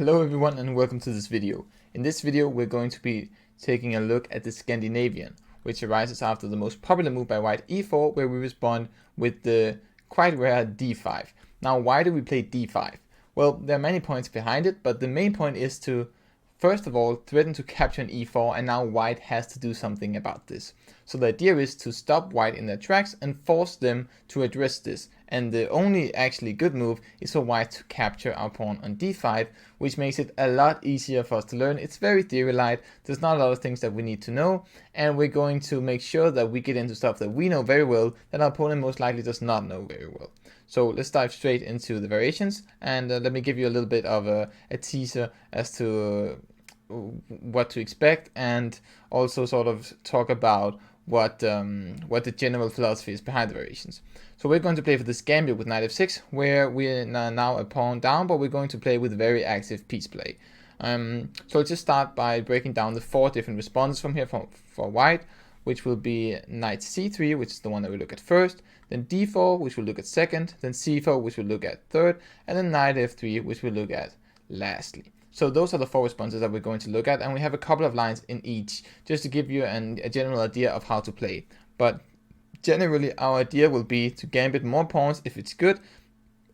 Hello everyone and welcome to this video. In this video we're going to be taking a look at the Scandinavian, which arises after the most popular move by white e4, where we respond with the quite rare d5. Now why do we play d5? Well, there are many points behind it, but the main point is to first of all threaten to capture an e4, and now white has to do something about this. So the idea is to stop white in their tracks and force them to address this. And the only actually good move is for white to capture our pawn on d5, which makes it a lot easier for us to learn. It's very theory light, there's not a lot of things that we need to know, and we're going to make sure that we get into stuff that we know very well that our opponent most likely does not know very well. So let's dive straight into the variations, and let me give you a little bit of a teaser as to what to expect, and also sort of talk about what the general philosophy is behind the variations. So we're going to play for this gambit with knight f6, where we're now a pawn down, but we're going to play with very active piece play. So let's just start by breaking down the 4 different responses from here for white, which will be knight c3, which is the one that we look at first, then d4, which we'll look at second, then c4, which we'll look at third, and then knight f3, which we'll look at lastly. So those are the 4 responses that we're going to look at, and we have a couple of lines in each, just to give you a general idea of how to play. But generally our idea will be to gambit more pawns if it's good,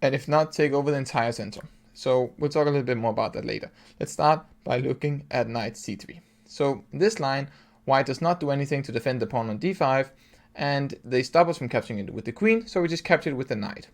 and if not, take over the entire center. So we'll talk a little bit more about that later. Let's start by looking at knight c3. So in this line, white does not do anything to defend the pawn on d5, and they stop us from capturing it with the queen, so we just capture it with the knight.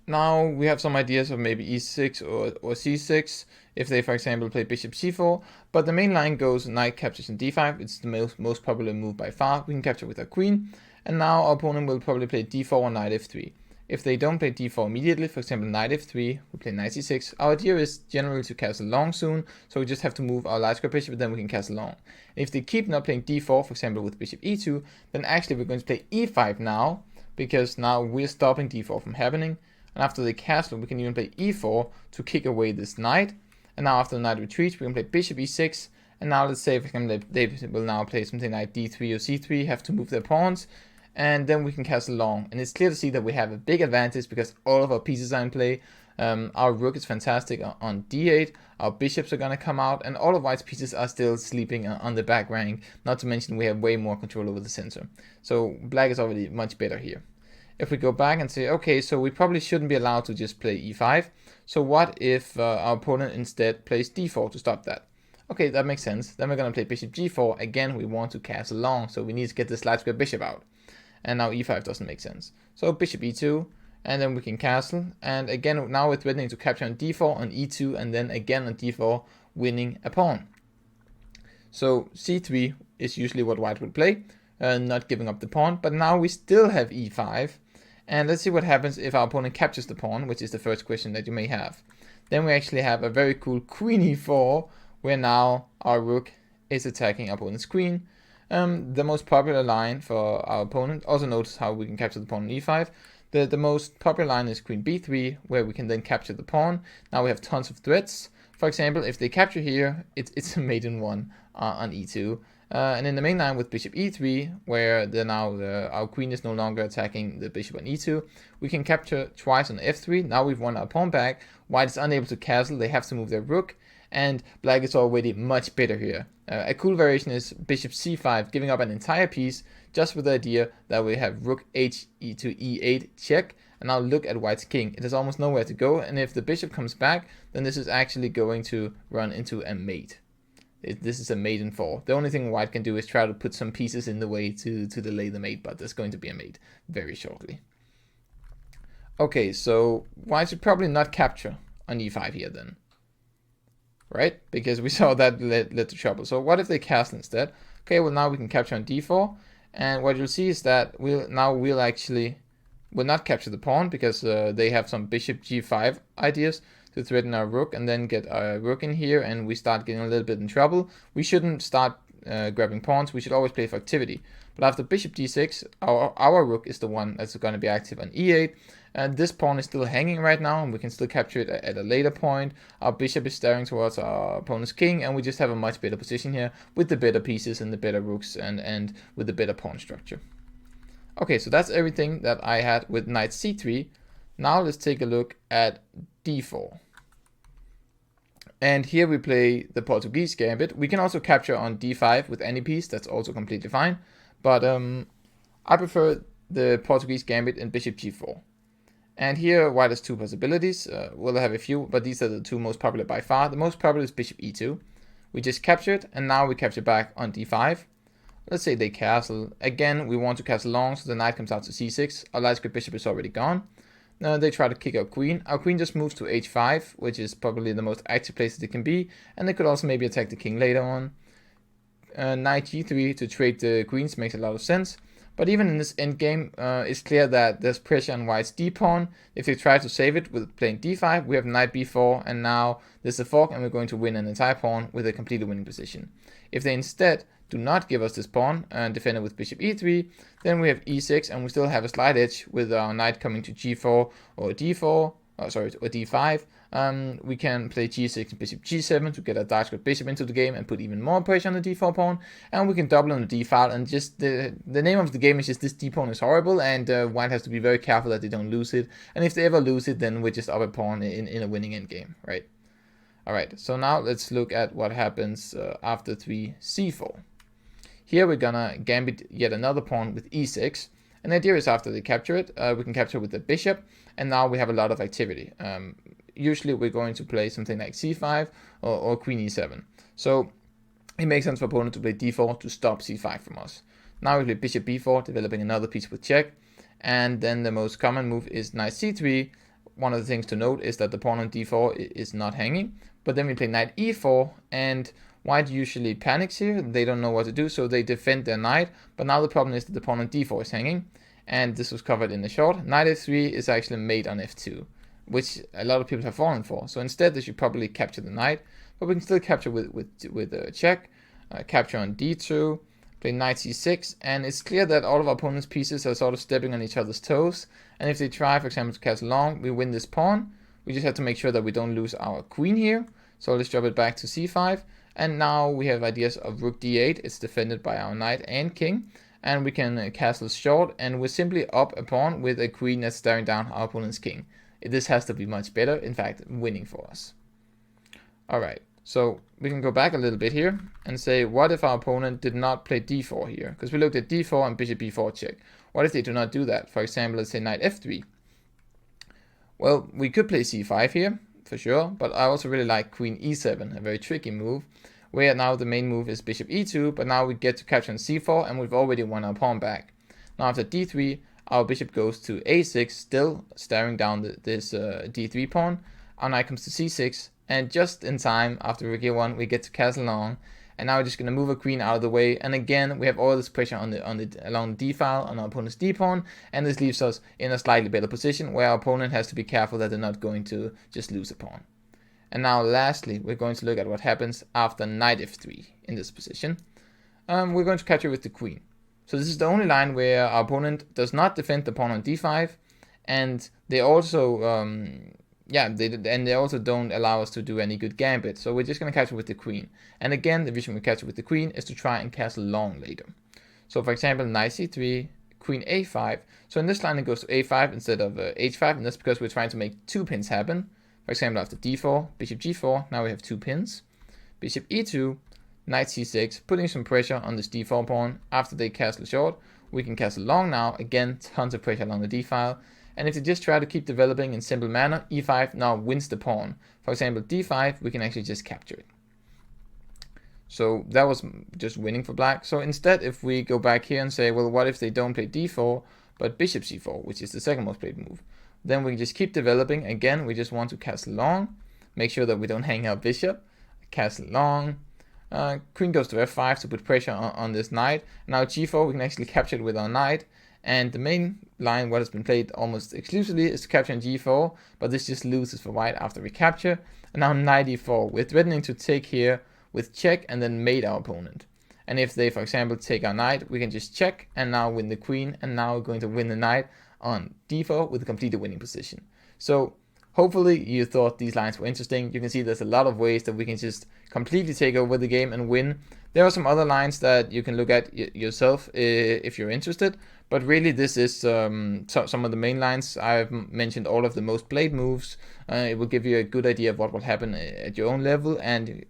Now we have some ideas of maybe e6 or c6 if they, for example, play bishop c4, but the main line goes knight captures in d5. It's the most popular move by far. We can capture with our queen, and now our opponent will probably play d4 or knight f3. If they don't play d4 immediately, for example knight f3, we play knight c6. Our idea is generally to castle long soon, so we just have to move our light square bishop, and then we can castle long. And if they keep not playing d4, for example with bishop e2, then actually we're going to play e5 now, because now we're stopping d4 from happening. And after they castle, we can even play e4 to kick away this knight. And now after the knight retreats, we can play bishop e6. And now let's say they will now play something like d3 or c3, have to move their pawns. And then we can castle long. And it's clear to see that we have a big advantage because all of our pieces are in play. Our rook is fantastic on d8. Our bishops are going to come out. And all of white's pieces are still sleeping on the back rank. Not to mention we have way more control over the center. So black is already much better here. If we go back and say, okay, so we probably shouldn't be allowed to just play e5. So what if our opponent instead plays d4 to stop that? Okay, that makes sense. Then we're going to play bishop g4. Again, we want to castle long, so we need to get this light square bishop out. And now e5 doesn't make sense. So bishop e2, and then we can castle. And again, now we're threatening to capture on d4, on e2, and then again on d4, winning a pawn. So c3 is usually what white would play, not giving up the pawn. But now we still have e5. And let's see what happens if our opponent captures the pawn, which is the first question that you may have. Then we actually have a very cool queen e4, where now our rook is attacking our opponent's queen. The most popular line for our opponent, also notice how we can capture the pawn on e5. The most popular line is queen b3, where we can then capture the pawn. Now we have tons of threats. For example, if they capture here, it's a maiden one on e2. And in the main line with bishop e3, where our queen is no longer attacking the bishop on e2, we can capture twice on f3. Now we've won our pawn back. White is unable to castle, they have to move their rook, and black is already much better here. A cool variation is bishop c5, giving up an entire piece, just with the idea that we have rook h to e8 check, and now look at white's king. It has almost nowhere to go, and if the bishop comes back, then this is actually going to run into a mate. This is a mate in 4. The only thing white can do is try to put some pieces in the way to delay the mate, but there's going to be a mate very shortly. Okay, so white should probably not capture on e5 here then, right? Because we saw that led to trouble. So what if they castle instead? Okay, well now we can capture on d4, and what you'll see is that we'll not capture the pawn because they have some bishop g5 ideas to threaten our rook, and then get our rook in here, and we start getting a little bit in trouble. We shouldn't start grabbing pawns. We should always play for activity. But after bishop d6, our rook is the one that's going to be active on e8. And this pawn is still hanging right now, and we can still capture it at a later point. Our bishop is staring towards our opponent's king, and we just have a much better position here with the better pieces and the better rooks, and with the better pawn structure. Okay, so that's everything that I had with knight c3. Now let's take a look at d4. And here we play the Portuguese gambit. We can also capture on d5 with any piece, that's also completely fine. But I prefer the Portuguese gambit and bishop g4. And here white has two possibilities. We'll have a few, but these are the two most popular by far. The most popular is bishop e2. We just captured, and now we capture back on d5. Let's say they castle. Again, we want to castle long, so the knight comes out to c6. Our light square bishop is already gone. They try to kick our queen. Our queen just moves to h5, which is probably the most active place that it can be. And they could also maybe attack the king later on. Knight g3 to trade the queens makes a lot of sense. But even in this endgame, it's clear that there's pressure on white's d-pawn. If they try to save it with playing d5, we have knight b4, and now there's a fork, and we're going to win an entire pawn with a completely winning position. If they instead do not give us this pawn and defend it with bishop e3, then we have e6, and we still have a slight edge with our knight coming to g4 or d4, or d5. We can play g6 and bishop g7 to get a dark square bishop into the game and put even more pressure on the d4 pawn, and we can double on the d file, and just the name of the game is just this d pawn is horrible, and white has to be very careful that they don't lose it, and if they ever lose it, then we're just up a pawn in a winning endgame, right? Alright, so now let's look at what happens after 3c4. Here we're gonna gambit yet another pawn with e6, and the idea is after they capture it, we can capture with the bishop, and now we have a lot of activity. Usually we're going to play something like c5 or queen e7. So it makes sense for opponent to play d4 to stop c5 from us. Now we play bishop b4, developing another piece with check, and then the most common move is knight c3. One of the things to note is that the pawn on d4 is not hanging, but then we play knight e4, and white usually panics here. They don't know what to do, so they defend their knight, but now the problem is that the pawn on d4 is hanging, and this was covered in the short. Knight f3 is actually mate on f2, which a lot of people have fallen for. So instead they should probably capture the knight, but we can still capture with a check, capture on d2, play knight c6, and it's clear that all of our opponent's pieces are sort of stepping on each other's toes, and if they try, for example, to castle long, we win this pawn. We just have to make sure that we don't lose our queen here. So let's drop it back to c5, and now we have ideas of rook d8. It's defended by our knight and king, and we can castle short, and we're simply up a pawn with a queen that's staring down our opponent's king. This has to be much better, in fact, winning for us. Alright, so we can go back a little bit here and say, what if our opponent did not play d4 here? Because we looked at d4 and bishop b4 check. What if they do not do that? For example, let's say knight f3. Well, we could play c5 here, for sure, but I also really like queen e7, a very tricky move, where now the main move is bishop e2, but now we get to capture on c4, and we've already won our pawn back. Now after d3, our bishop goes to a6, still staring down this d3 pawn. Our knight comes to c6, and just in time, after rook e1, we get to castle long. And now we're just going to move a queen out of the way. And again, we have all this pressure along the d file on our opponent's d pawn, and this leaves us in a slightly better position where our opponent has to be careful that they're not going to just lose a pawn. And now lastly, we're going to look at what happens after knight f3 in this position. We're going to capture with the queen. So this is the only line where our opponent does not defend the pawn on d5, and they also they also don't allow us to do any good gambit. So we're just going to capture with the queen. And again, the reason we capture with the queen is to try and castle long later. So for example, knight c3, queen a5. So in this line it goes to a5 instead of h5, and that's because we're trying to make two pins happen. For example, after d4, bishop g4, now we have two pins. Bishop e2, knight c6, putting some pressure on this d4 pawn. After they castle short, we can castle long now. Again, tons of pressure along the d file. And if they just try to keep developing in simple manner, e5 now wins the pawn. For example, d5, we can actually just capture it. So that was just winning for black. So instead, if we go back here and say, well, what if they don't play d4, but bishop c4, which is the second most played move, then we can just keep developing. Again, we just want to castle long, make sure that we don't hang our bishop, castle long, queen goes to f5 to put pressure on this knight. Now g4, we can actually capture it with our knight. And the main line, what has been played almost exclusively, is to capture on g4, but this just loses for white after we capture. And now knight e4, we're threatening to take here with check and then mate our opponent. And if they, for example, take our knight, we can just check and now win the queen, and now we're going to win the knight on d4 with a completely winning position. So hopefully you thought these lines were interesting. You can see there's a lot of ways that we can just completely take over the game and win. There are some other lines that you can look at yourself if you're interested, but really this is some of the main lines. I've mentioned all of the most played moves. It will give you a good idea of what will happen at your own level, and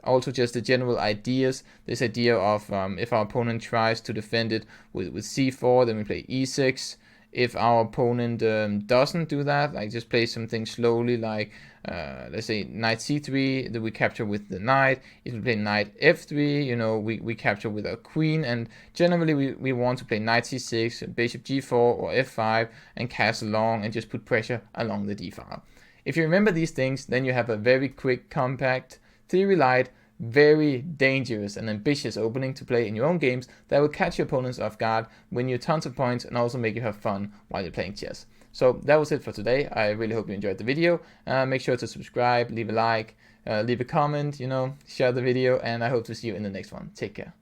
also just the general ideas. This idea of if our opponent tries to defend it with c4, then we play e6. If our opponent doesn't do that, like just play something slowly, like let's say knight c3, that we capture with the knight. If we play knight f3, you know, we capture with our queen. And generally we want to play knight c6, bishop g4 or f5, and castle long and just put pressure along the d file. If you remember these things, then you have a very quick, compact, theory light, very dangerous and ambitious opening to play in your own games that will catch your opponents off guard, win you tons of points, and also make you have fun while you're playing chess. So that was it for today. I really hope you enjoyed the video. Make sure to subscribe, leave a like, leave a comment, you know, share the video, and I hope to see you in the next one. Take care.